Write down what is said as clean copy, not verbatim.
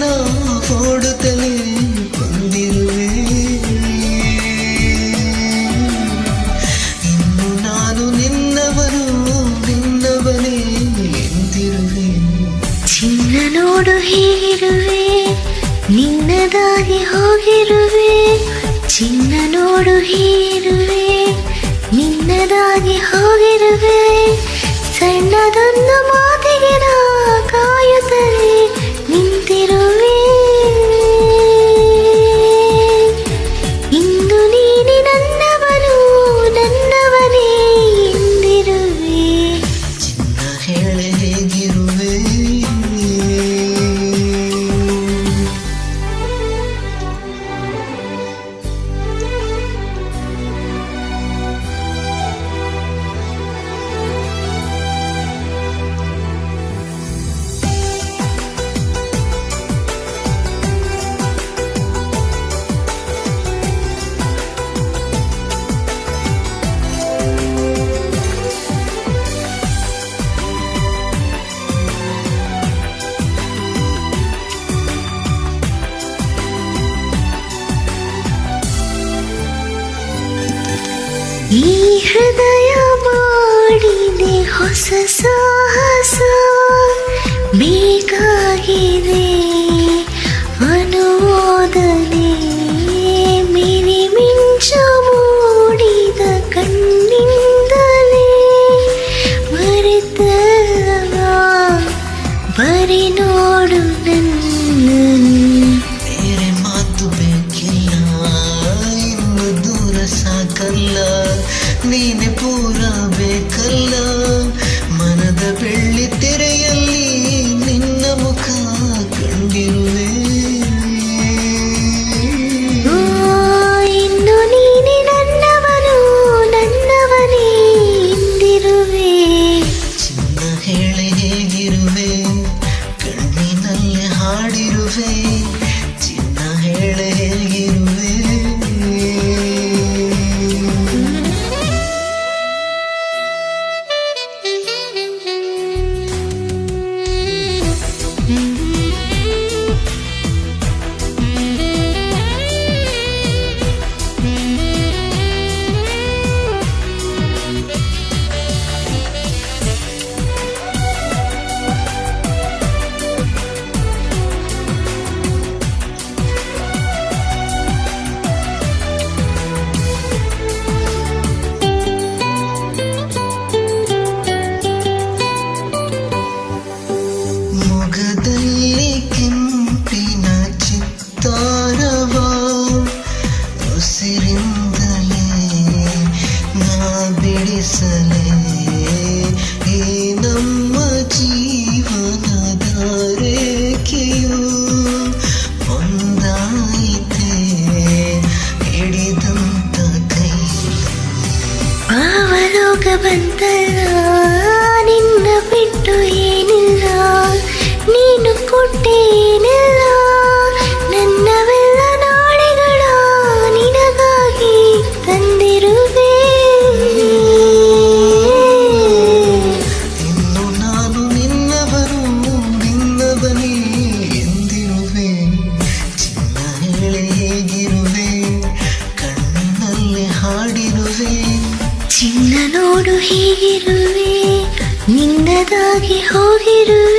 ದಿನ ಓಡುತ್ತಲೇ ಬಂದಿರುವೆ. ಇನ್ನು ನಾನು ನಿನ್ನವನು, ನಿನ್ನವನೇ ಎಂದಿರುವೆ. ಚಿನ್ನ ನೋಡು ಹೀಗಿರುವೆ, ನಿನ್ನದಾಗಿ ಹೋಗಿರುವೆ. ಚಿನ್ನ ನೋಡು ಹೀಗಿರುವೆ, ನಿನ್ನದಾಗಿ ಹೋಗಿರುವೆ. ಸಣ್ಣದೊಂದು ಮಾತಿಗೆ ನಾ ಕಾಯುತ್ತಲೇ ನಿಂತಿರುವೆ. ಇಂದು ನೀನೆ ನನ್ನವನು, ನನ್ನವನೇ ಎಂದಿರುವೆ. ಚಿನ್ನ ಹೇಳೆ ಹೇಗಿರುವೆ. ಈ ಹೃದಯ ಮಾಡಿದೆ ಹೊಸ ಸಾಹಸ, ಬೇಕಾಗಿದೆ ಅನುಮೋದನೆ. ಮಿರಿ ಮಿಂಚ ಮೂಡಿದ ಕಣ್ಣಿಂದಲೇ ಮರೆತಲ್ಲ, ಬರಿ ನೋಡು ನನ್ನ. ಬೇರೆ ಮಾತು ಬೇಕಿಲ್ಲ, ಇನ್ನು ದೂರ ಸಾಕಲ್ಲ. ನೀನೆ ಪೂರ ಬೇಕಲ್ಲ. ಮನದ ಬೆಳ್ಳಿ ತೆರೆಯಲ್ಲಿ ನಿನ್ನ ಮುಖ ಕಂಡಿರುವೆ. ಇನ್ನು ನೀನೆ ನನ್ನವನು, ನನ್ನವನೇ ಎಂದಿರುವೆ. ಚಿನ್ನ ಹೇಳೆ ಹೇಗಿರುವೆ, ಕಣ್ಣಿನಲ್ಲಿ ಹಾಡಿರುವೆ. ಚಿನ್ನ ಹೇಳೆ ಹೇಗಿರುವೆ. ಮೊಗದಲ್ಲಿ ಕೆಂಪಿನ ಚಿತ್ತಾರವ, ಉಸಿರಿಂದಲೇ ನಾ ಬಿಡಿಸಲೇ. ಈ ನಮ್ಮ ಜೀವನದ ರೇಖೆಯು ಒಂದಾಯಿತೆ ಹಿಡಿದಂತ ಕೈ. ಅವಲೋಕ ಬಂತಲ್ಲ, ನಿನ್ನ ಬಿಟ್ಟು ಏನಿಲ್ಲ. ನೀನು ಕೊಟ್ಟೇನಿಲ್ಲ, ನನ್ನವೆಲ್ಲ ನಾಳೆಗಳ ನಿನಗಾಗಿ ತಂದಿರುವೆ. ಇನ್ನು ನಾನು ನಿನ್ನವನು, ನಿನ್ನವನೇ ಎಂದಿರುವೆ. ಚಿನ್ನ ಹೇಳೆ ಹೇಗಿರುವೆ, ಕಣ್ಣಿನಲ್ಲಿ ಹಾಡಿರುವೆ. ಚಿನ್ನ ನೋಡು ಹೀಗಿರುವೆ, ನಿನ್ನದಾಗಿ ಹೋಗಿರುವೆ.